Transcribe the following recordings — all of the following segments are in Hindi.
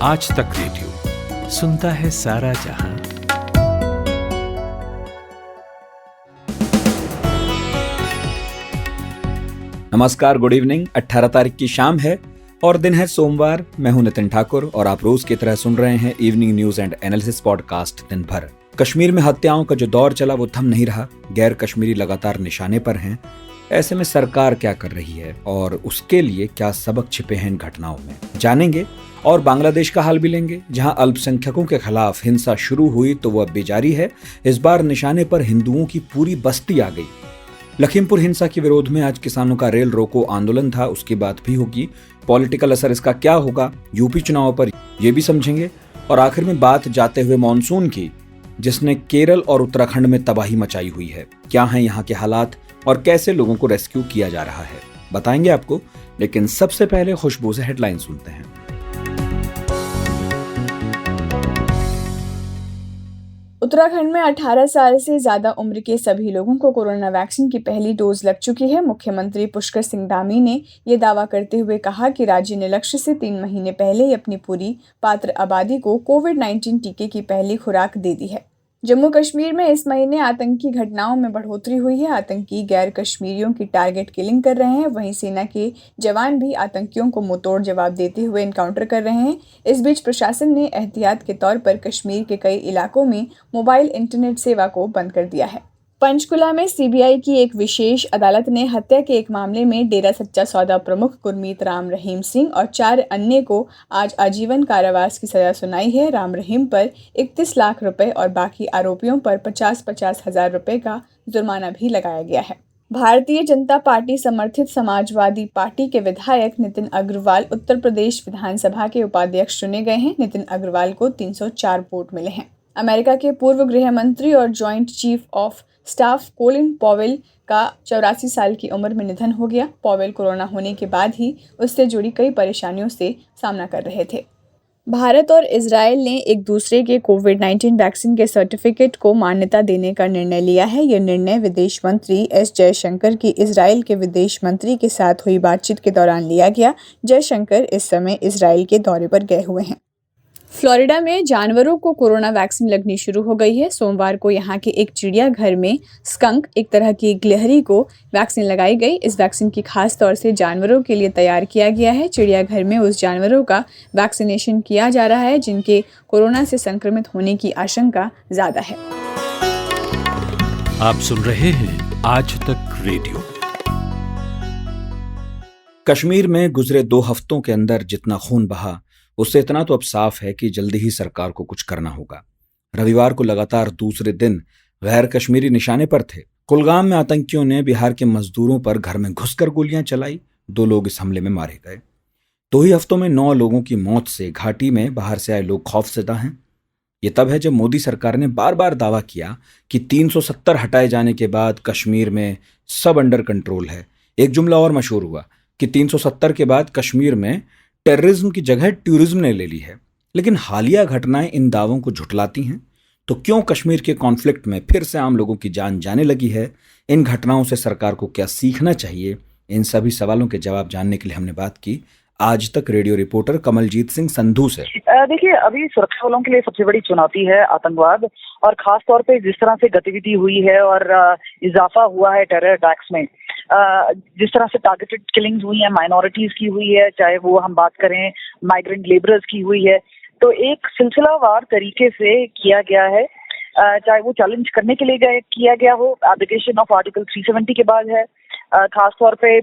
आज तक रेडियो सुनता है सारा जहां। नमस्कार, गुड इवनिंग। 18 तारीख की शाम है और दिन है सोमवार। मैं हूं नितिन ठाकुर और आप रोज की तरह सुन रहे हैं evening news and analysis podcast दिन भर। कश्मीर में हत्याओं का जो दौर चला वो थम नहीं रहा। गैर कश्मीरी लगातार निशाने पर हैं। ऐसे में सरकार क्या कर रही है और उसके लिए क्या सबक छिपे हैं इन घटनाओं में, जानेंगे। और बांग्लादेश का हाल भी लेंगे, जहां अल्पसंख्यकों के खिलाफ हिंसा शुरू हुई तो वो अब भी जारी है। इस बार निशाने पर हिंदुओं की पूरी बस्ती आ गई। लखीमपुर हिंसा के विरोध में आज किसानों का रेल रोको आंदोलन था, उसकी बात भी होगी। पॉलिटिकल असर इसका क्या होगा यूपी चुनाव पर, ये भी समझेंगे। और आखिर में बात जाते हुए मॉनसून की, जिसने केरल और उत्तराखंड में तबाही मचाई हुई है। क्या हैं यहाँ के हालात और कैसे लोगों को रेस्क्यू किया जा रहा है, बताएंगे आपको। लेकिन सबसे पहले खुशबू से हेडलाइन सुनते हैं। उत्तराखंड में 18 साल से ज्यादा उम्र के सभी लोगों को कोरोना वैक्सीन की पहली डोज लग चुकी है। मुख्यमंत्री पुष्कर सिंह धामी ने यह दावा करते हुए कहा कि राज्य ने लक्ष्य से 3 महीने पहले ही अपनी पूरी पात्र आबादी को कोविड-19 टीके की पहली खुराक दे दी है। जम्मू कश्मीर में इस महीने आतंकी घटनाओं में बढ़ोतरी हुई है। आतंकी गैर कश्मीरियों की टारगेट किलिंग कर रहे हैं। वहीं सेना के जवान भी आतंकियों को मुंहतोड़ जवाब देते हुए एनकाउंटर कर रहे हैं। इस बीच प्रशासन ने एहतियात के तौर पर कश्मीर के कई इलाकों में मोबाइल इंटरनेट सेवा को बंद कर दिया है। पंचकुला में सीबीआई की एक विशेष अदालत ने हत्या के एक मामले में डेरा सच्चा सौदा प्रमुख गुरमीत राम रहीम सिंह और 4 अन्य को आज आजीवन कारावास की सजा सुनाई है। राम रहीम पर 31 लाख रुपए और बाकी आरोपियों पर 50-50 हजार रुपए का जुर्माना भी लगाया गया है। भारतीय जनता पार्टी समर्थित समाजवादी पार्टी के विधायक नितिन अग्रवाल उत्तर प्रदेश विधानसभा के उपाध्यक्ष चुने गए हैं। नितिन अग्रवाल को 304 वोट मिले हैं। अमेरिका के पूर्व गृह मंत्री और joint chief of staff Colin Powell का 84 साल की उम्र में निधन हो गया। पॉवेल कोरोना होने के बाद ही उससे जुड़ी कई परेशानियों से सामना कर रहे थे। भारत और इजराइल ने एक दूसरे के कोविड-19 वैक्सीन के सर्टिफिकेट को मान्यता देने का निर्णय लिया है। यह निर्णय विदेश मंत्री एस जयशंकर की इजराइल के विदेश मंत्री के साथ हुई बातचीत के दौरान लिया गया। जयशंकर इस समय इजराइल के दौरे पर गए हुए हैं। फ्लोरिडा में जानवरों को कोरोना वैक्सीन लगनी शुरू हो गई है। सोमवार को यहाँ के एक चिड़ियाघर में स्कंक, एक तरह की गिलहरी, को वैक्सीन लगाई गई। इस वैक्सीन की खास तौर से जानवरों के लिए तैयार किया गया है। चिड़ियाघर में उस जानवरों का वैक्सीनेशन किया जा रहा है जिनके कोरोना से संक्रमित होने की आशंका ज्यादा है। आप सुन रहे हैं आज तक रेडियो। कश्मीर में गुजरे 2 हफ्तों के अंदर जितना खून बहा, उससे इतना तो अब साफ है कि जल्दी ही सरकार को कुछ करना होगा। रविवार को लगातार दूसरे दिन गैर कश्मीरी निशाने पर थे। कुलगाम में आतंकियों ने बिहार के मजदूरों पर घर में घुसकर गोलियां चलाई। 2 लोग इस हमले में मारे गए। 2 ही हफ्तों में 9 लोगों की मौत से घाटी में बाहर से आए लोग खौफजदा हैं। ये तब है जब मोदी सरकार ने बार बार दावा किया कि 370 हटाए जाने के बाद कश्मीर में सब अंडर कंट्रोल है। एक जुमला और मशहूर हुआ कि 370 के बाद कश्मीर में टेररिज्म की जगह टूरिज्म ने ले ली है। लेकिन हालिया घटनाएं इन दावों को झुठलाती हैं। तो क्यों कश्मीर के कॉन्फ्लिक्ट में फिर से आम लोगों की जान जाने लगी है? इन घटनाओं से सरकार को क्या सीखना चाहिए? इन सभी सवालों के जवाब जानने के लिए हमने बात की आज तक रेडियो रिपोर्टर कमलजीत सिंह संधू से। देखिए, अभी सुरक्षा बलों के लिए सबसे बड़ी चुनौती है आतंकवाद, और खास तौर पे जिस तरह से गतिविधि हुई है और इजाफा हुआ है टेरर अटैक्स में, जिस तरह से टारगेटेड किलिंग्स हुई है, माइनॉरिटीज की हुई है, चाहे वो हम बात करें माइग्रेंट लेबरर्स की हुई है, तो एक सिलसिलावार तरीके से किया गया है। चाहे वो चैलेंज करने के लिए किया गया हो, एप्लीकेशन ऑफ आर्टिकल 370 के बाद है। खास तौर पे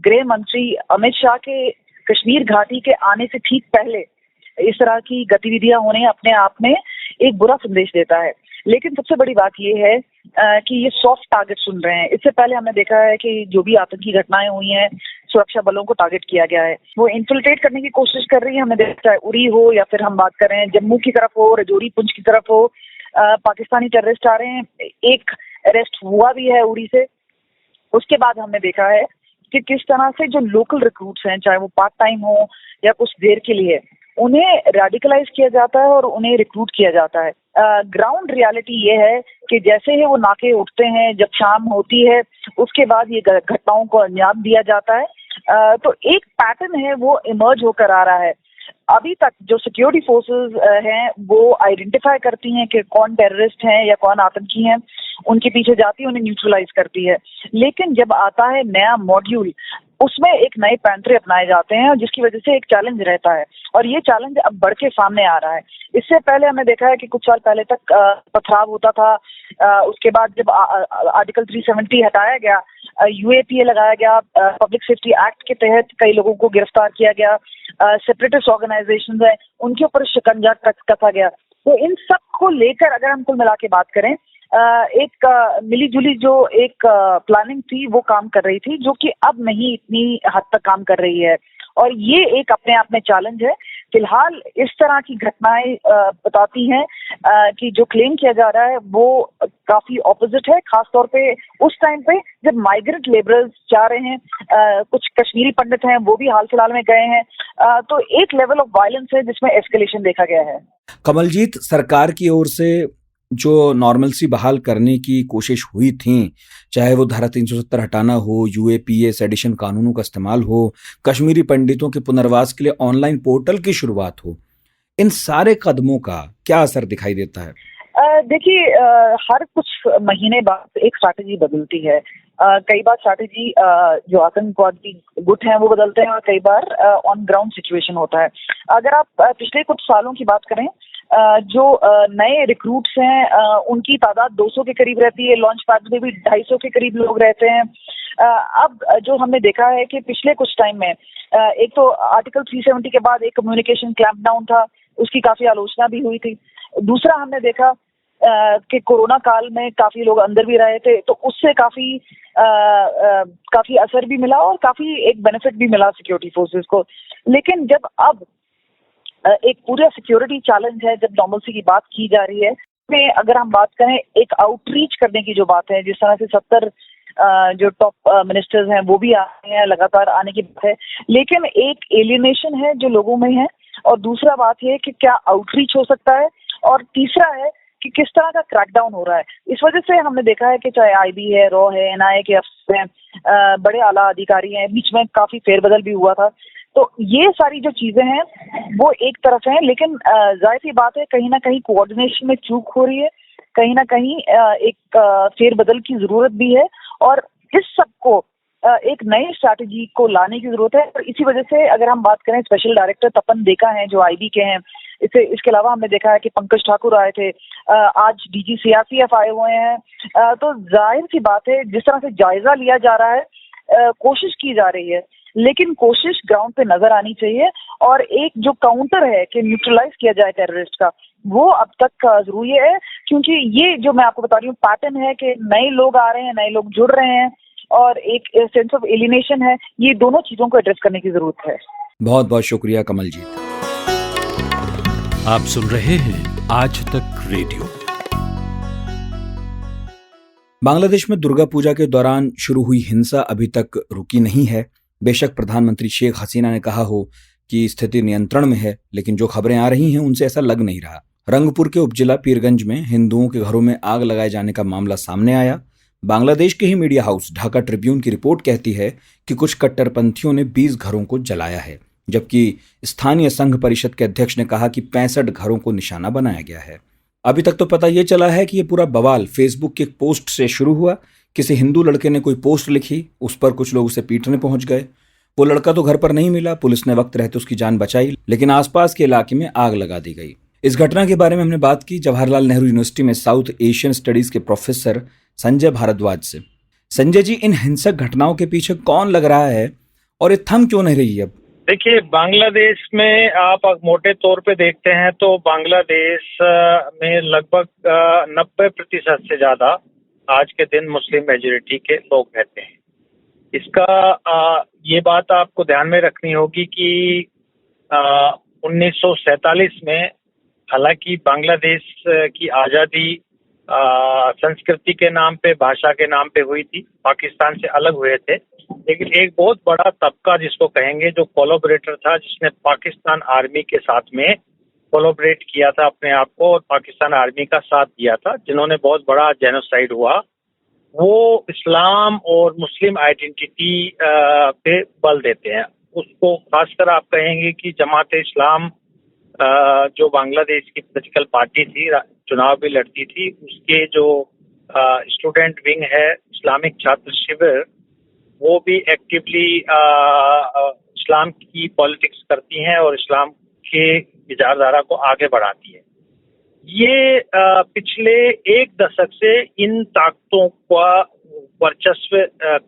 गृह मंत्री अमित शाह के कश्मीर घाटी के आने से ठीक पहले इस तरह की गतिविधियां होने अपने आप में एक बुरा संदेश देता है। लेकिन सबसे बड़ी बात यह है कि ये सॉफ्ट टारगेट सुन रहे हैं। इससे पहले हमने देखा है कि जो भी आतंकी घटनाएं हुई हैं, सुरक्षा बलों को टारगेट किया गया है। वो इन्फिल्ट्रेट करने की कोशिश कर रही है। हमने देखा, चाहे उरी हो या फिर हम बात करें जम्मू की तरफ हो, रजौरी पुंछ की तरफ हो, पाकिस्तानी टेररिस्ट आ रहे हैं। एक अरेस्ट हुआ भी है उरी से। उसके बाद हमने देखा है कि किस तरह से जो लोकल रिक्रूट्स हैं, चाहे वो पार्ट टाइम हो या कुछ देर के लिए, उन्हें रेडिकलाइज किया जाता है और उन्हें रिक्रूट किया जाता है। ग्राउंड रियलिटी ये है कि जैसे ही वो नाके उठते हैं, जब शाम होती है, उसके बाद ये घटनाओं को अंजाम दिया जाता है। तो एक पैटर्न है वो इमर्ज होकर आ रहा है। अभी तक जो सिक्योरिटी फोर्सेस हैं वो आइडेंटिफाई करती हैं कि कौन टेररिस्ट हैं या कौन आतंकी हैं, उनके पीछे जाती है, उन्हें न्यूट्रलाइज करती है। लेकिन जब आता है नया मॉड्यूल, उसमें एक नए पैंतरे अपनाए जाते हैं, जिसकी वजह से एक चैलेंज रहता है, और ये चैलेंज अब बढ़ के सामने आ रहा है। इससे पहले हमने देखा है कि कुछ साल पहले तक पथराव होता था, उसके बाद जब आर्टिकल 370 हटाया गया, यूएपीए लगाया गया, पब्लिक सेफ्टी एक्ट के तहत कई लोगों को गिरफ्तार किया गया, सेपरेटिस्ट ऑर्गेनाइजेशंस हैं उनके ऊपर शिकंजा कसा गया। तो इन सब को लेकर अगर हम कुल मिला के बात करें, एक मिली जुली जो एक प्लानिंग थी वो काम कर रही थी, जो कि अब नहीं इतनी हद तक काम कर रही है, और ये एक अपने आप में चैलेंज है। फिलहाल इस तरह की घटनाएं बताती हैं कि जो क्लेम किया जा रहा है वो काफी ऑपोजिट है, खासतौर पे उस टाइम पे जब माइग्रेंट लेबरर्स जा रहे हैं, कुछ कश्मीरी पंडित हैं वो भी हाल फिलहाल में गए हैं, तो एक लेवल ऑफ वायलेंस है जिसमें एस्केलेशन देखा गया है। कमलजीत, सरकार की ओर से जो नॉर्मलसी बहाल करने की कोशिश हुई थी, चाहे वो धारा 370 हटाना हो, यूएपीए सेडिशन कानूनों का इस्तेमाल हो, कश्मीरी पंडितों के पुनर्वास के लिए ऑनलाइन पोर्टल की शुरुआत हो, इन सारे कदमों का क्या असर दिखाई देता है? देखिए, हर कुछ महीने बाद एक स्ट्रैटेजी बदलती है। कई बार स्ट्रैटेजी जो आतंकवादी गुट हैं वो बदलते हैं, और कई बार ऑन ग्राउंड सिचुएशन होता है। अगर आप पिछले कुछ सालों की बात करें, जो नए रिक्रूट्स हैं उनकी तादाद 200 के करीब रहती है, लॉन्च पैड में भी 250 के करीब लोग रहते हैं। अब जो हमने देखा है कि पिछले कुछ टाइम में एक तो आर्टिकल 370 के बाद एक कम्युनिकेशन क्लैंपडाउन था, उसकी काफी आलोचना भी हुई थी। दूसरा हमने देखा कि कोरोना काल में काफी लोग अंदर भी रहे थे, तो उससे काफी असर भी मिला और काफी एक बेनिफिट भी मिला सिक्योरिटी फोर्सेस को। लेकिन जब अब एक पूरा सिक्योरिटी चैलेंज है, जब नॉर्मलसी की बात की जा रही है, में अगर हम बात करें एक आउटरीच करने की जो बात है, जिस तरह से 70 जो टॉप मिनिस्टर्स हैं वो भी आ रहे हैं, लगातार आने की बात है, लेकिन एक एलियनेशन है जो लोगों में है, और दूसरा बात ये कि क्या आउटरीच हो सकता है, और तीसरा है कि किस तरह का क्रैकडाउन हो रहा है। इस वजह से हमने देखा है कि चाहे आईबी है, रॉ है, एनआईए के अफसर हैं, बड़े आला अधिकारी हैं, बीच में काफी फेरबदल भी हुआ था। तो ये सारी जो चीजें हैं वो एक तरफ हैं, लेकिन जाहिर सी बात है कहीं ना कहीं कोऑर्डिनेशन में चूक हो रही है, कहीं ना कहीं एक फेरबदल की जरूरत भी है, और इस सबको एक नई स्ट्रैटेजी को लाने की जरूरत है। और इसी वजह से अगर हम बात करें, स्पेशल डायरेक्टर तपन देका हैं जो आईबी के हैं, इसके अलावा हमने देखा है कि पंकज ठाकुर आए थे, आज डीजी सीआरपीएफ आए हुए हैं। तो जाहिर सी बात है जिस तरह से जायजा लिया जा रहा है, कोशिश की जा रही है, लेकिन कोशिश ग्राउंड पे नजर आनी चाहिए, और एक जो काउंटर है कि न्यूट्रलाइज किया जाए टेररिस्ट का, वो अब तक जरूरी है, क्योंकि ये जो मैं आपको बता रही हूँ पैटर्न है कि नए लोग आ रहे हैं, नए लोग जुड़ रहे हैं, और एक सेंस ऑफ एलिनेशन है, ये दोनों चीजों को एड्रेस करने की जरूरत है। बहुत बहुत शुक्रिया कमलजीत। आप सुन रहे हैं आज तक रेडियो। बांग्लादेश में दुर्गा पूजा के दौरान शुरू हुई हिंसा अभी तक रुकी नहीं है। बेशक प्रधानमंत्री शेख हसीना ने कहा हो कि स्थिति नियंत्रण में है, लेकिन जो खबरें आ रही हैं उनसे ऐसा लग नहीं रहा। रंगपुर के उपजिला पीरगंज में हिंदुओं के घरों में आग लगाए जाने का मामला सामने आया। बांग्लादेश के ही मीडिया हाउस ढाका ट्रिब्यून की रिपोर्ट कहती है कि कुछ कट्टरपंथियों ने 20 घरों को जलाया है, जबकि स्थानीय संघ परिषद के अध्यक्ष ने कहा कि 65 घरों को निशाना बनाया गया है। अभी तक तो पता ये चला है कि ये पूरा बवाल फेसबुक की एक पोस्ट से शुरू हुआ। किसी हिंदू लड़के ने कोई पोस्ट लिखी, उस पर कुछ लोग उसे पीटने पहुंच गए। वो लड़का तो घर पर नहीं मिला, पुलिस ने वक्त रहते उसकी जान बचाई, लेकिन आसपास के इलाके में आग लगा दी गई। इस घटना के बारे में हमने बात की जवाहरलाल नेहरू यूनिवर्सिटी में साउथ एशियन स्टडीज के प्रोफेसर संजय भारद्वाज से। संजय जी, इन हिंसक घटनाओं के पीछे कौन लग रहा है और ये थम क्यों नहीं रही अब? देखिए, बांग्लादेश में आप मोटे तौर पे देखते हैं तो बांग्लादेश में लगभग 90% से ज्यादा आज के दिन मुस्लिम मेजॉरिटी के लोग रहते हैं। इसका ये बात आपको ध्यान में रखनी होगी कि 1947 में हालांकि बांग्लादेश की आज़ादी संस्कृति के नाम पे, भाषा के नाम पे हुई थी, पाकिस्तान से अलग हुए थे, लेकिन एक बहुत बड़ा तबका जिसको कहेंगे जो कोलैबोरेटर था, जिसने पाकिस्तान आर्मी के साथ में कोलैबोरेट किया था अपने आप को और पाकिस्तान आर्मी का साथ दिया था, जिन्होंने बहुत बड़ा जेनोसाइड हुआ, वो इस्लाम और मुस्लिम आइडेंटिटी पे बल देते हैं। उसको खासकर आप कहेंगे कि जमात-ए-इस्लाम जो बांग्लादेश की पॉलिटिकल पार्टी थी, चुनाव भी लड़ती थी, उसके जो स्टूडेंट विंग है इस्लामिक छात्र शिविर, वो भी एक्टिवली इस्लाम की पॉलिटिक्स करती हैं और इस्लाम के विचारधारा को आगे बढ़ाती है। ये पिछले एक दशक से इन ताकतों का वर्चस्व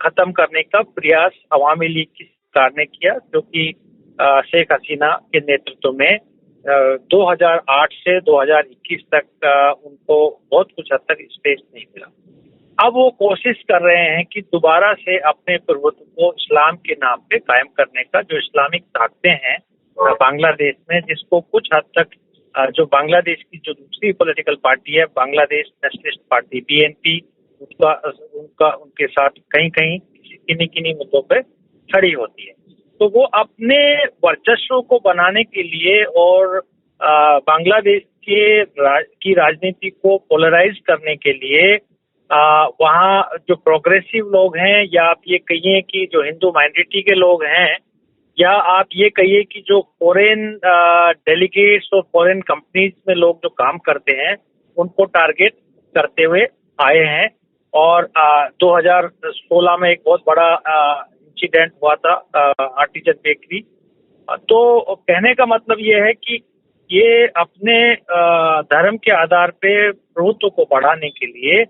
खत्म करने का प्रयास अवामी लीग की सरकार ने किया, जो कि शेख हसीना के नेतृत्व में 2008 से 2021 तक उनको बहुत कुछ हद तक स्पेस नहीं मिला। अब वो कोशिश कर रहे हैं कि दोबारा से अपने प्रभुत्व को इस्लाम के नाम पे कायम करने का, जो इस्लामिक ताकतें हैं बांग्लादेश में, जिसको कुछ हद तक जो बांग्लादेश की जो दूसरी पॉलिटिकल पार्टी है, बांग्लादेश नेशनलिस्ट पार्टी बीएनपी, उनके साथ कहीं कहीं किन्हीं मुद्दों पे खड़ी होती है। तो वो अपने वर्चस्व को बनाने के लिए और बांग्लादेश की राजनीति को पोलराइज करने के लिए वहाँ जो प्रोग्रेसिव लोग हैं, या आप ये कहिए कि जो हिंदू माइनॉरिटी के लोग हैं, या आप ये कहिए कि जो फॉरेन डेलीगेट्स और फॉरेन कंपनीज में लोग जो काम करते हैं, उनको टारगेट करते हुए आए हैं। और 2016 में एक बहुत बड़ा इंसिडेंट हुआ था आर्टिजन बेकरी। तो कहने का मतलब ये है कि ये अपने धर्म के आधार पे प्रभुत्व को बढ़ाने के लिए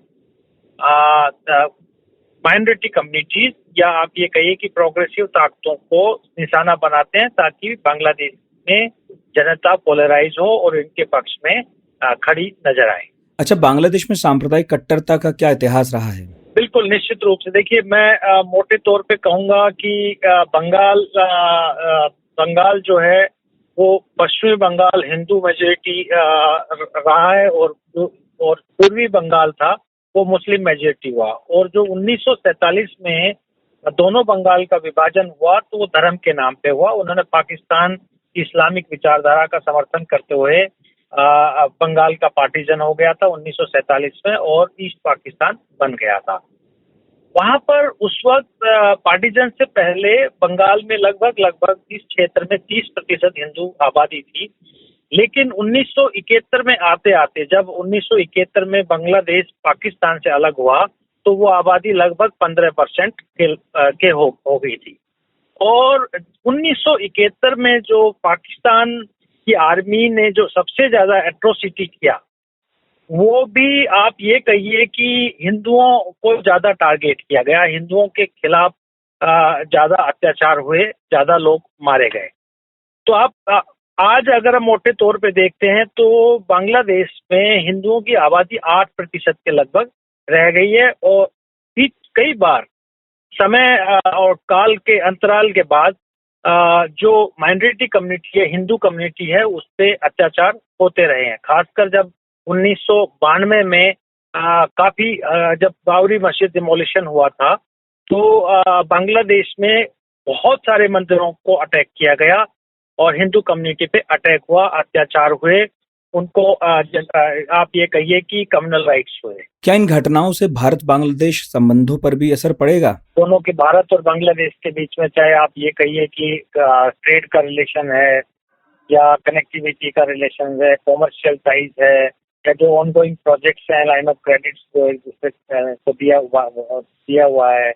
माइनॉरिटी कम्युनिटीज, या आप ये कहिए कि प्रोग्रेसिव ताकतों को निशाना बनाते हैं, ताकि बांग्लादेश में जनता पोलराइज हो और इनके पक्ष में खड़ी नजर आए। अच्छा, बांग्लादेश में सांप्रदायिक कट्टरता का क्या इतिहास रहा है? बिल्कुल निश्चित रूप से देखिए, मैं मोटे तौर पे कहूंगा कि बंगाल जो है वो पश्चिमी बंगाल हिंदू मेजोरिटी रहा है, और पूर्वी बंगाल था वो मुस्लिम मेजोरिटी हुआ। और जो 1947 में दोनों बंगाल का विभाजन हुआ, तो वो धर्म के नाम पे हुआ। उन्होंने पाकिस्तान की इस्लामिक विचारधारा का समर्थन करते हुए बंगाल का पार्टीजन हो गया था 1947 में, और ईस्ट पाकिस्तान बन गया था। वहां पर उस वक्त पार्टीजन से पहले बंगाल में लगभग इस क्षेत्र में 30% हिंदू आबादी थी। लेकिन 1971 में आते आते, जब 1971 में बांग्लादेश पाकिस्तान से अलग हुआ, तो वो आबादी लगभग 15% के हो गई थी। और 1971 में जो पाकिस्तान की आर्मी ने जो सबसे ज्यादा एट्रोसिटी किया, वो भी आप ये कहिए कि हिंदुओं को ज्यादा टारगेट किया गया, हिंदुओं के खिलाफ ज्यादा अत्याचार हुए, ज्यादा लोग मारे गए। तो आप आज अगर हम मोटे तौर पे देखते हैं, तो बांग्लादेश में हिंदुओं की आबादी 8% के लगभग रह गई है। और कई बार समय और काल के अंतराल के बाद जो माइनॉरिटी कम्युनिटी है, हिंदू कम्युनिटी है, उस पे अत्याचार होते रहे हैं। खासकर जब 1992 में काफी जब बाबरी मस्जिद डिमोलिशन हुआ था, तो बांग्लादेश में बहुत सारे मंदिरों को अटैक किया गया और हिंदू कम्युनिटी पे अटैक हुआ, अत्याचार हुए, उनको आप ये कहिए कि कम्युनल राइट्स हुए। क्या इन घटनाओं से भारत बांग्लादेश संबंधों पर भी असर पड़ेगा? दोनों के, भारत और बांग्लादेश के बीच में, चाहे आप ये कहिए कि ट्रेड का रिलेशन है, या कनेक्टिविटी का रिलेशन है, कॉमर्शियल टाइज है, या जो ऑनगोइंग प्रोजेक्ट्स हैं, लाइन ऑफ क्रेडिट्स जो एक दूसरे को दिया हुआ है,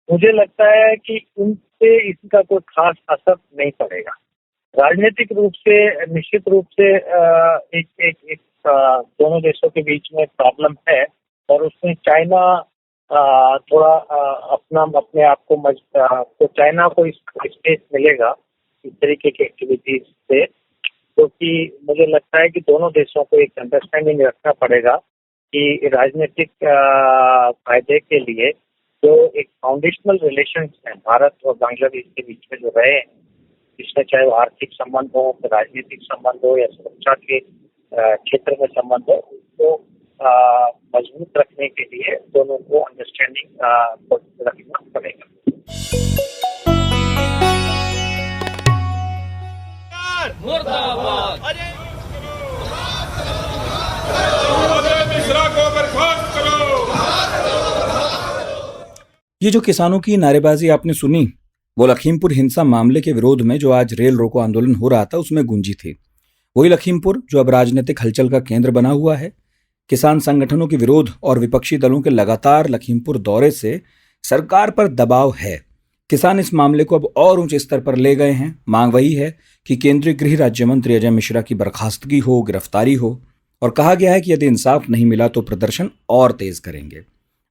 मुझे लगता है कि उनसे इसका कोई खास असर नहीं पड़ेगा। राजनीतिक रूप से निश्चित रूप से एक दोनों देशों के बीच में प्रॉब्लम है, और उसमें चाइना थोड़ा अपने आप को तो चाइना को इस स्पेस मिलेगा इस तरीके की एक्टिविटीज से, क्योंकि मुझे लगता है कि दोनों देशों को एक अंडरस्टैंडिंग रखना पड़ेगा कि राजनीतिक फायदे के लिए जो एक फाउंडेशनल रिलेशंस हैं भारत और बांग्लादेश के बीच में जो रहे हैं, इसमें चाहे वो आर्थिक संबंध हो, राजनीतिक संबंध हो, या सुरक्षा के क्षेत्र में संबंध हो, उसको मजबूत रखने के लिए दोनों को अंडरस्टैंडिंग रखना पड़ेगा। मुर्दाबाद। ये जो किसानों की नारेबाजी आपने सुनी, वो लखीमपुर हिंसा मामले के विरोध में जो आज रेल रोको आंदोलन हो रहा था उसमें गूंजी थी। वही लखीमपुर जो अब राजनीतिक हलचल का केंद्र बना हुआ है। किसान संगठनों के विरोध और विपक्षी दलों के लगातार लखीमपुर दौरे से सरकार पर दबाव है। किसान इस मामले को अब और ऊंचे स्तर पर ले गए हैं। मांग वही है कि केंद्रीय गृह राज्य मंत्री अजय मिश्रा की बर्खास्तगी हो, गिरफ्तारी हो, और कहा गया है कि यदि इंसाफ नहीं मिला तो प्रदर्शन और तेज करेंगे।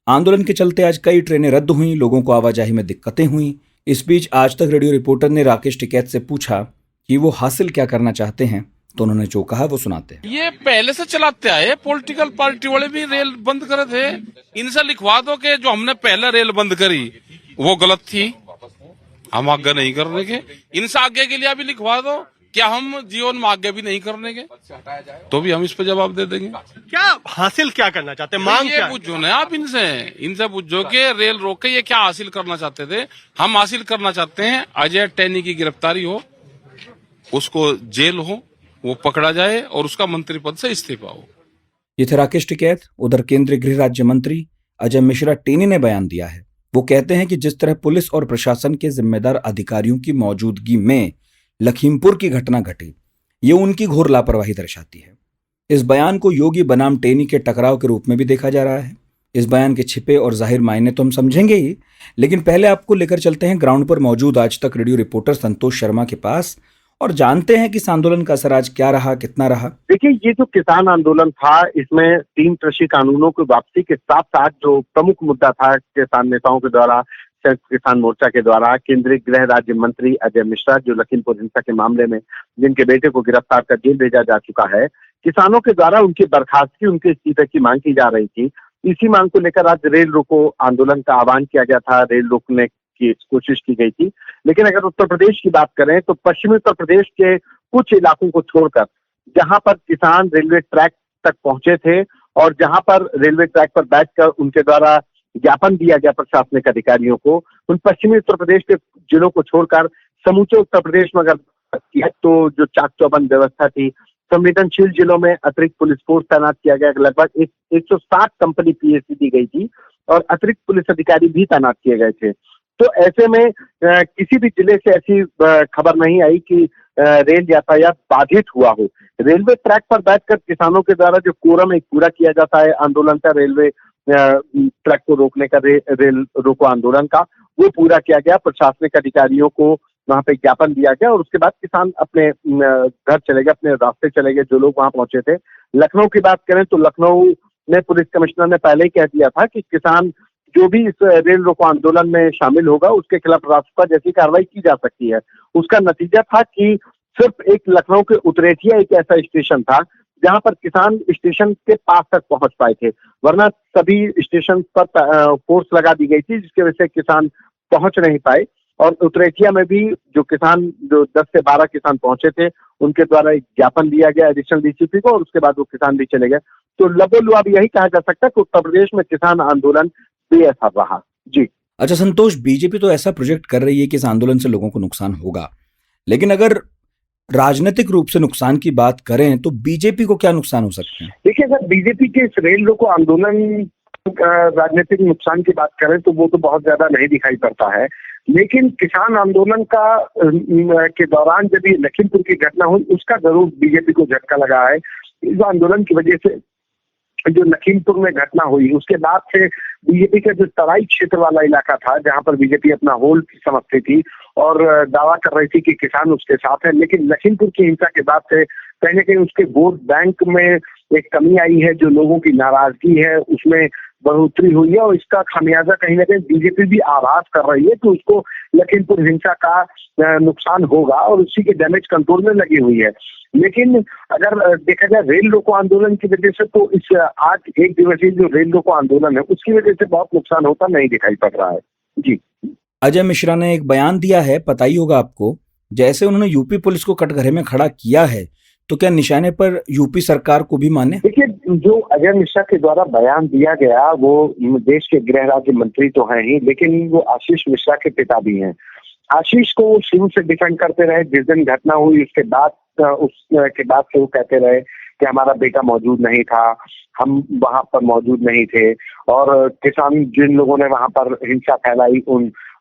आंदोलन के चलते आज कई ट्रेनें रद्द हुई, लोगों को आवाजाही में दिक्कतें हुई। इस बीच आज तक रेडियो रिपोर्टर ने राकेश टिकैत से पूछा कि वो हासिल क्या करना चाहते हैं, तो उन्होंने जो कहा वो सुनाते हैं। ये पहले से चलाते आए, पॉलिटिकल पार्टी वाले भी रेल बंद करे थे। इनसे लिखवा दो कि जो हमने पहले रेल बंद करी वो गलत थी, हम आगे नहीं करने के। इनसे आगे के लिए अभी लिखवा दो क्या हम जीवन में आगे भी नहीं करने के, तो भी हम इस पे जवाब दे देंगे। क्या हासिल क्या करना चाहते हैं, मांग क्या? पूछो ना आप इनसे पूछो कि रेल रोके ये क्या हासिल करना चाहते थे। हम हासिल करना चाहते हैं अजय टैनी की गिरफ्तारी हो, उसको जेल हो, वो पकड़ा जाए और उसका मंत्री पद से इस्तीफा हो। ये थे राकेश टिकैत। उधर केंद्रीय गृह राज्य मंत्री अजय मिश्रा टेनी ने बयान दिया है। वो कहते हैं कि जिस तरह पुलिस और प्रशासन के जिम्मेदार अधिकारियों की मौजूदगी में लखीमपुर की घटना घटी, ये उनकी घोर लापरवाही दर्शाती है। इस बयान को योगी बनाम टेनी के टकराव के रूप में भी देखा जा रहा है। इस बयान के छिपे और जाहिर मायने तो हम समझेंगे ही, लेकिन पहले आपको लेकर चलते हैं ग्राउंड पर मौजूद आज तक रेडियो रिपोर्टर संतोष शर्मा के पास और जानते हैं कि इस आंदोलन का असर आज क्या रहा, कितना रहा। देखिए, ये जो किसान आंदोलन था, इसमें 3 कृषि कानूनों की वापसी के साथ साथ जो प्रमुख मुद्दा था किसान नेताओं के द्वारा, संयुक्त किसान मोर्चा के द्वारा, केंद्रीय गृह राज्य मंत्री अजय मिश्रा जो लखीमपुर हिंसा के मामले में जिनके बेटे को गिरफ्तार कर जेल भेजा जा चुका है, किसानों के द्वारा उनकी बर्खास्तगी, उनके इस्तीफे की मांग की जा रही थी। इसी मांग को लेकर आज रेल रोको आंदोलन का आह्वान किया गया था, रेल रोकने की कोशिश की गई थी। लेकिन अगर उत्तर प्रदेश की बात करें तो पश्चिमी उत्तर प्रदेश के कुछ इलाकों को छोड़कर जहां पर किसान रेलवे ट्रैक तक पहुंचे थे और जहां पर रेलवे ट्रैक पर बैठकर उनके द्वारा ज्ञापन दिया गया प्रशासनिक अधिकारियों को, उन पश्चिमी उत्तर प्रदेश के जिलों को छोड़कर समूचे उत्तर प्रदेश में अगर किया तो जो चाक चौबंद व्यवस्था थी, संवेदनशील जिलों में अतिरिक्त पुलिस फोर्स तैनात किया गया। लगभग 160 कंपनी पीएससी दी गई थी और अतिरिक्त पुलिस अधिकारी भी तैनात किए गए थे। तो ऐसे में किसी भी जिले से ऐसी खबर नहीं आई कि रेल यातायात बाधित हुआ हो। रेलवे ट्रैक पर बैठकर किसानों के द्वारा जो कोरम एक पूरा किया जाता है आंदोलन का, रेलवे ट्रैक को रोकने का, रेल रोको आंदोलन का, वो पूरा किया गया। प्रशासनिक अधिकारियों को वहां पे ज्ञापन दिया गया और उसके बाद किसान अपने घर चले गए, अपने रास्ते चले गए जो लोग वहां पहुंचे थे। लखनऊ की बात करें तो लखनऊ में पुलिस कमिश्नर ने पहले ही कह दिया था कि किसान जो भी इस रेल रोको आंदोलन में शामिल होगा उसके खिलाफ रासुका जैसी कार्रवाई की जा सकती है। उसका नतीजा था कि सिर्फ एक लखनऊ के उतरेठिया एक ऐसा स्टेशन था जहां पर किसान स्टेशन के पास तक पहुंच पाए थे, वरना सभी स्टेशन पर फोर्स लगा दी गई थी जिसकी वजह से किसान पहुंच नहीं पाए। और उतरेठिया में भी जो 10 से 12 किसान पहुंचे थे उनके द्वारा एक ज्ञापन दिया गया एडिशनल डीसीपी को और उसके बाद वो किसान भी चले गए। तो लबोलुआब यही कहा जा सकता है कि उत्तर प्रदेश में किसान आंदोलन बेअसर रहा। जी अच्छा संतोष, बीजेपी तो ऐसा प्रोजेक्ट कर रही है कि इस आंदोलन से लोगों को नुकसान होगा, लेकिन अगर राजनीतिक रूप से नुकसान की बात करें तो बीजेपी को क्या नुकसान हो सकते हैं? देखिए, अगर बीजेपी के इस रेल रोको आंदोलन राजनीतिक नुकसान की बात करें तो वो तो बहुत ज्यादा नहीं दिखाई पड़ता है, लेकिन किसान आंदोलन का के दौरान जब ये लखीमपुर की घटना हुई उसका जरूर बीजेपी को झटका लगा है। इस आंदोलन की वजह से जो लखीमपुर में घटना हुई उसके बाद से बीजेपी का जो तराई क्षेत्र वाला इलाका था जहां पर बीजेपी अपना होल्ड समझती थी और दावा कर रही थी कि किसान उसके साथ है, लेकिन लखीमपुर की हिंसा के बाद से कहीं ना कहीं उसके वोट बैंक में एक कमी आई है। जो लोगों की नाराजगी है उसमें बढ़ोतरी हुई है और इसका खामियाजा कहीं ना कहीं बीजेपी भी आभास कर रही है कि उसको लखीमपुर हिंसा का नुकसान होगा और उसी के डैमेज कंट्रोल में लगी हुई है। लेकिन अगर देखा जाए रेल रोको आंदोलन की वजह से तो इस आज एक दिवसीय जो रेल रोको आंदोलन है उसकी वजह से बहुत नुकसान होता नहीं दिखाई पड़ रहा है। जी अजय मिश्रा ने एक बयान दिया है, पता ही होगा आपको, जैसे उन्होंने यूपी पुलिस को कटघरे में खड़ा किया है तो क्या निशाने पर यूपी सरकार को भी माने? देखिए, जो अजय मिश्रा के द्वारा बयान दिया गया वो देश के गृह राज्य मंत्री तो हैं ही, लेकिन वो आशीष मिश्रा के पिता भी हैं। आशीष को शुरू से डिफेंड करते रहे। जिस दिन घटना हुई उसके बाद से वो कहते रहे कि हमारा बेटा मौजूद नहीं था, हम वहां पर मौजूद नहीं थे और किसान जिन लोगों ने वहां पर हिंसा फैलाई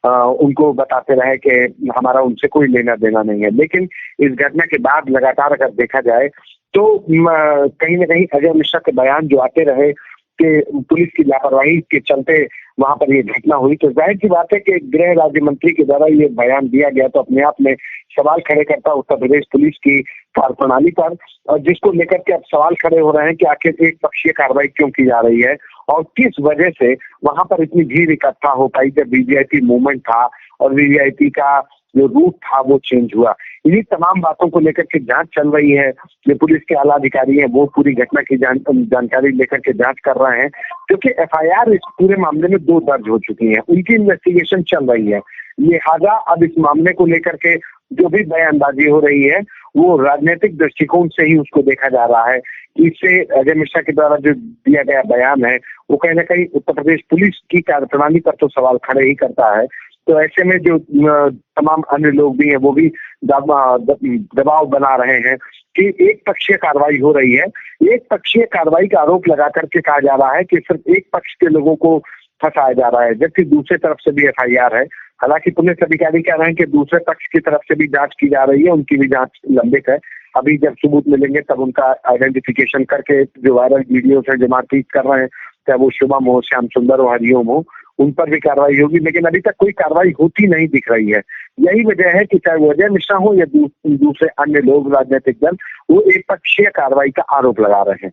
उनको बताते रहे कि हमारा उनसे कोई लेना देना नहीं है। लेकिन इस घटना के बाद लगातार अगर देखा जाए तो कहीं ना कहीं अजय मिश्रा के बयान जो आते रहे कि पुलिस की लापरवाही के चलते वहां पर ये घटना हुई, तो जाहिर सी बात है कि गृह राज्य मंत्री के द्वारा ये बयान दिया गया तो अपने आप में सवाल खड़े करता उत्तर प्रदेश पुलिस की कार्यप्रणाली पर, और जिसको लेकर के अब सवाल खड़े हो रहे हैं कि आखिर एक पक्षीय कार्रवाई क्यों की जा रही है और किस वजह से वहां पर इतनी भीड़ इकट्ठा हो पाई जब वीवीआईपी मूवमेंट था और वीवीआईपी का जो रूट था वो चेंज हुआ। इन्हीं तमाम बातों को लेकर के जांच चल रही है। जो पुलिस के आला अधिकारी हैं वो पूरी घटना की जानकारी लेकर के जांच कर रहे हैं, क्योंकि एफआईआर इस पूरे मामले में 2 दर्ज हो चुकी हैं, उनकी इन्वेस्टिगेशन चल रही है। लिहाजा अब इस मामले को लेकर के जो भी बयानबाजी हो रही है वो राजनीतिक दृष्टिकोण से ही उसको देखा जा रहा है कि इससे अजय मिश्रा के द्वारा जो दिया गया बयान है वो कहीं ना कहीं उत्तर प्रदेश पुलिस की कार्यप्रणाली पर तो सवाल खड़े ही करता है। तो ऐसे में जो तमाम अन्य लोग भी हैं वो भी दबाव बना रहे हैं कि एक पक्षीय कार्रवाई हो रही है। एक पक्षीय कार्रवाई का आरोप लगा करके कहा जा रहा है कि सिर्फ एक पक्ष के लोगों को फंसाया जा रहा है, जबकि दूसरे तरफ से भी एफआईआर है। हालांकि पुलिस अधिकारी कह रहे हैं कि दूसरे पक्ष की तरफ से भी जांच की जा रही है, उनकी भी जांच लंबित है। अभी जब सबूत मिलेंगे तब उनका आइडेंटिफिकेशन करके जो वायरल वीडियोस हैं जो मारपीट कर रहे हैं, चाहे वो शुभम हो, श्याम सुंदर हो, हरिओम हो, उन पर भी कार्रवाई होगी। लेकिन अभी तक कोई कार्रवाई होती नहीं दिख रही है। यही वजह है कि चाहे वो अजय मिश्रा हो या दूसरे अन्य लोग, राजनीतिक दल, वो एक पक्षीय कार्रवाई का आरोप लगा रहे हैं।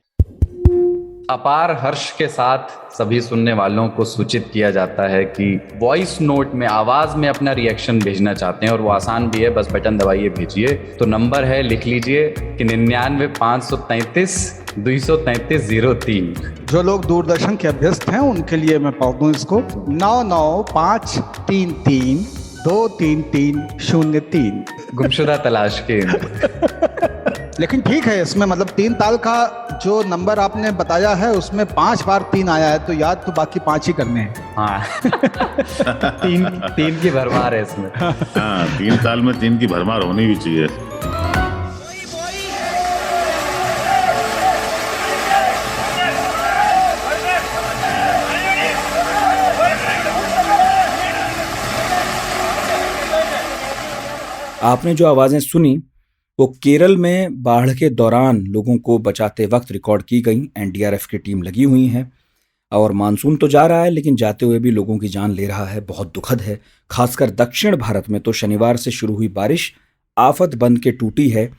अपार हर्ष के साथ सभी सुनने वालों को सूचित किया जाता है कि वॉइस नोट में आवाज में अपना रिएक्शन भेजना चाहते हैं और वो आसान भी है, बस बटन दबाइए भेजिए। तो नंबर है, लिख लीजिए कि 99 533 233 03। जो लोग दूरदर्शन के अभ्यस्त हैं उनके लिए मैं पढ़ दूं इसको, 9953323303। गुमशुदा तलाश केंद्र। लेकिन ठीक है, इसमें मतलब 3 ताल का जो नंबर आपने बताया है उसमें 5 बार 3 आया है, तो याद तो बाकी 5 ही करने हैं। हाँ। तीन की भरमार है इसमें। हाँ, 3 ताल में 3 की भरमार होनी भी चाहिए। आपने जो आवाजें सुनी वो केरल में बाढ़ के दौरान लोगों को बचाते वक्त रिकॉर्ड की गई। एनडीआरएफ की टीम लगी हुई है और मानसून तो जा रहा है लेकिन जाते हुए भी लोगों की जान ले रहा है। बहुत दुखद है। खासकर दक्षिण भारत में तो शनिवार से शुरू हुई बारिश आफत बन के टूटी है।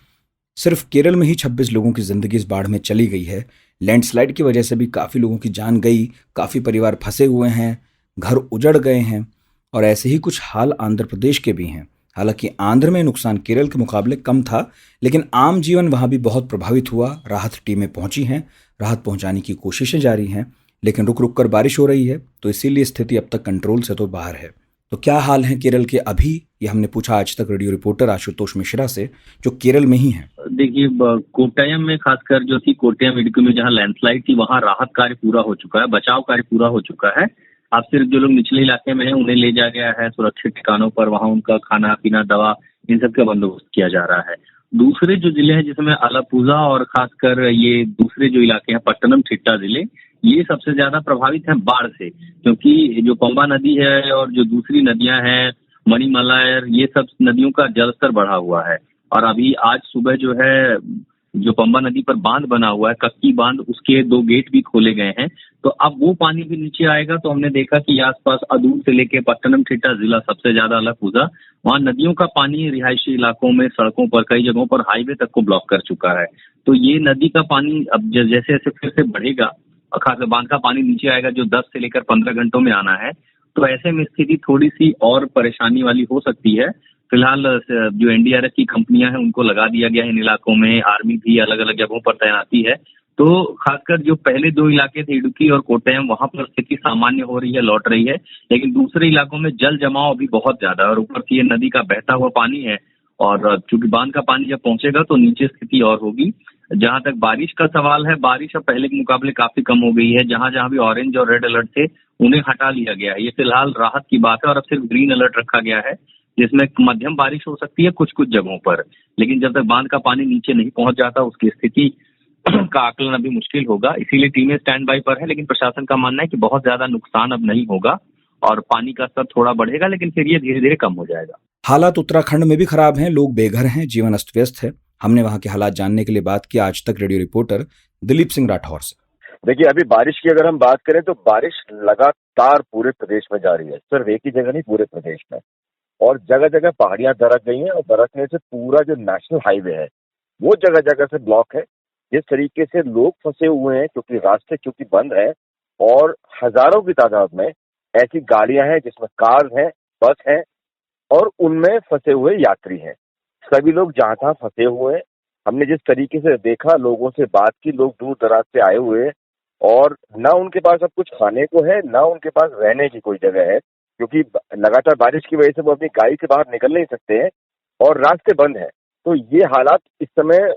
सिर्फ केरल में ही 26 लोगों की जिंदगी इस बाढ़ में चली गई है। लैंडस्लाइड की वजह से भी काफ़ी लोगों की जान गई, काफ़ी परिवार फंसे हुए हैं, घर उजड़ गए हैं और ऐसे ही कुछ हाल आंध्र प्रदेश के भी हैं। हालांकि आंध्र में नुकसान केरल के मुकाबले कम था, लेकिन आम जीवन वहां भी बहुत प्रभावित हुआ। राहत टीमें पहुंची हैं, राहत पहुंचाने की कोशिशें जारी हैं, लेकिन रुक रुक कर बारिश हो रही है, तो इसीलिए स्थिति अब तक कंट्रोल से तो बाहर है। तो क्या हाल है केरल के अभी, ये हमने पूछा आज तक रेडियो रिपोर्टर आशुतोष मिश्रा से, जो केरल में ही है। देखिए, कोट्टयम में खासकर जो थी कोट्टयम इडुक्की में जहाँ लैंडस्लाइड थी वहाँ राहत कार्य पूरा हो चुका है, बचाव कार्य पूरा हो चुका है। अब सिर्फ जो लोग निचले इलाके में हैं उन्हें ले जाया गया है सुरक्षित ठिकानों पर, वहाँ उनका खाना पीना, दवा, इन सब का बंदोबस्त किया जा रहा है। दूसरे जो जिले हैं जिसमें अलापुझा और खासकर ये दूसरे जो इलाके हैं पट्टनमथिट्टा जिले, ये सबसे ज्यादा प्रभावित हैं बाढ़ से, क्योंकि जो पंबा नदी है और जो दूसरी नदियां हैं मणिमलायर, ये सब नदियों का जलस्तर बढ़ा हुआ है। और अभी आज सुबह जो है जो पंबा नदी पर बांध बना हुआ है, कक्की बांध, उसके 2 गेट भी खोले गए हैं। तो अब वो पानी भी नीचे आएगा। तो हमने देखा कि आसपास अदूर से लेके पट्टनमथिट्टा जिला सबसे ज्यादा अलापुझा, वहाँ नदियों का पानी रिहायशी इलाकों में, सड़कों पर, कई जगहों पर हाईवे तक को ब्लॉक कर चुका है। तो ये नदी का पानी अब जैसे जैसे फिर से बढ़ेगा, खासकर बांध का पानी नीचे आएगा जो 10 से लेकर 15 घंटों में आना है, तो ऐसे में स्थिति थोड़ी सी और परेशानी वाली हो सकती है। फिलहाल जो एनडीआरएफ की कंपनियां हैं उनको लगा दिया गया है इन इलाकों में, आर्मी भी अलग अलग जगहों पर तैनाती है। तो खासकर जो पहले 2 इलाके थे इडुक्की और कोट्टयम, वहां पर स्थिति सामान्य हो रही है, लौट रही है। लेकिन दूसरे इलाकों में जल जमाव अभी बहुत ज्यादा है और ऊपर से ये नदी का बहता हुआ पानी है और चूंकि बांध का पानी जब पहुंचेगा तो नीचे स्थिति और होगी। जहां तक बारिश का सवाल है, बारिश अब पहले के मुकाबले काफी कम हो गई है। जहां जहां भी ऑरेंज और रेड अलर्ट थे उन्हें हटा लिया गया है। ये फिलहाल राहत की बात है और अब सिर्फ ग्रीन अलर्ट रखा गया है, जिसमें मध्यम बारिश हो सकती है कुछ कुछ जगहों पर। लेकिन जब तक बांध का पानी नीचे नहीं पहुंच जाता उसकी स्थिति का आकलन अभी मुश्किल होगा। इसीलिए टीमें स्टैंड बाई पर है, लेकिन प्रशासन का मानना है कि बहुत ज्यादा नुकसान अब नहीं होगा और पानी का स्तर थोड़ा बढ़ेगा, लेकिन फिर ये धीरे धीरे कम हो जाएगा। हालात उत्तराखंड में भी खराब हैं, लोग बेघर हैं, जीवन अस्त व्यस्त है। हमने वहां के हालात जानने के लिए बात की आज तक रेडियो रिपोर्टर दिलीप सिंह राठौर से। देखिए, अभी बारिश की अगर हम बात करें तो बारिश लगातार पूरे प्रदेश में जारी है, सिर्फ एक ही जगह नहीं पूरे प्रदेश में, और जगह जगह पहाड़ियां दरक गई हैं और दरकने से पूरा जो नेशनल हाईवे है वो जगह जगह से ब्लॉक है। जिस तरीके से लोग फंसे हुए हैं क्योंकि रास्ते चूंकि बंद है और हजारों की तादाद में ऐसी गाड़ियां हैं जिसमें कार हैं, बस हैं और उनमें फंसे हुए यात्री हैं। सभी लोग जहां तहां फंसे हुए हैं। हमने जिस तरीके से देखा, लोगों से बात की, लोग दूर दराज से आए हुए हैं और ना उनके पास अब कुछ खाने को है, ना उनके पास रहने की कोई जगह है, क्योंकि लगातार बारिश की वजह से वो अपनी गाड़ी से बाहर निकल नहीं सकते हैं और रास्ते बंद हैं। तो ये हालात इस समय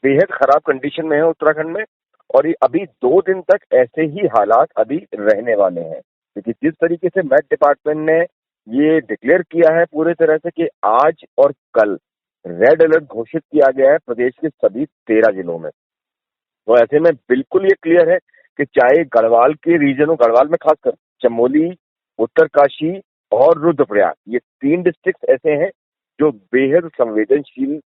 बेहद खराब कंडीशन में है उत्तराखंड में, और ये अभी 2 दिन तक ऐसे ही हालात अभी रहने वाले हैं, क्योंकि जिस तरीके से मेट डिपार्टमेंट ने ये डिक्लेयर किया है पूरे तरह से कि आज और कल रेड अलर्ट घोषित किया गया है प्रदेश के सभी 13 जिलों में। तो ऐसे में बिल्कुल ये क्लियर है कि चाहे गढ़वाल के रीजन हो, गढ़वाल में खासकर चमोली, उत्तरकाशी और रुद्रप्रयाग, ये 3 डिस्ट्रिक्ट ऐसे हैं जो बेहद संवेदनशील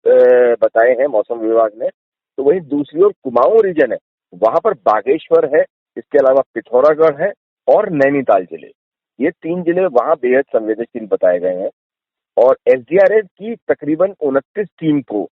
बताए हैं मौसम विभाग ने। तो वहीं दूसरी ओर कुमाऊं रीजन है, वहां पर बागेश्वर है, इसके अलावा पिथौरागढ़ है और नैनीताल जिले, ये 3 जिले वहां बेहद संवेदनशील बताए गए हैं। और एसडीआरएफ की तकरीबन 29 टीम को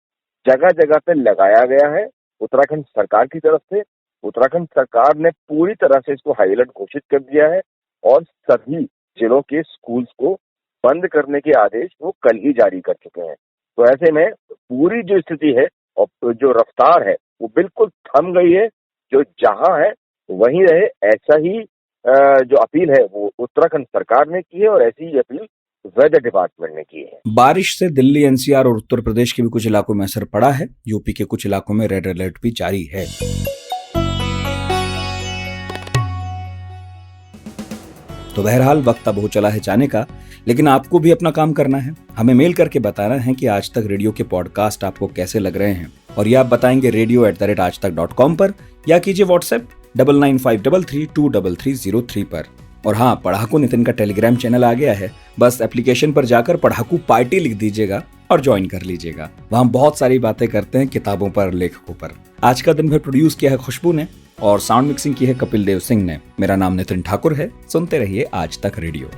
जगह जगह पे लगाया गया है उत्तराखंड सरकार की तरफ से। उत्तराखंड सरकार ने पूरी तरह से इसको हाई अलर्ट घोषित कर दिया है और सभी जिलों के स्कूल्स को बंद करने के आदेश वो कल ही जारी कर चुके हैं। तो ऐसे में पूरी जो स्थिति है और जो रफ्तार है वो बिल्कुल थम गई है। जो जहां है वहीं रहे, ऐसा ही जो अपील है वो उत्तराखंड सरकार ने की है और ऐसी ही अपील वेदर डिपार्टमेंट ने की है। बारिश से दिल्ली, एनसीआर और उत्तर प्रदेश के भी कुछ इलाकों में असर पड़ा है। यूपी के कुछ इलाकों में रेड अलर्ट भी जारी है। तो बहरहाल वक्त अब हो चला है जाने का, लेकिन आपको भी अपना काम करना है। हमें मेल करके बताना है कि आज तक रेडियो के पॉडकास्ट आपको कैसे लग रहे हैं, और ये आप बताएंगे radio@aajtak.com पर, या कीजिए व्हाट्सएप 9953323303 पर। और हाँ, पढ़ाकू नितिन का टेलीग्राम चैनल आ गया है, बस एप्लीकेशन पर जाकर पढ़ाकू पार्टी लिख दीजिएगा और ज्वाइन कर लीजिएगा। वहाँ बहुत सारी बातें करते हैं किताबों पर, लेखकों पर। आज का दिन भर प्रोड्यूस किया है खुशबू ने और साउंड मिक्सिंग की है कपिल देव सिंह ने। मेरा नाम नितिन ठाकुर है। सुनते रहिए आज तक रेडियो।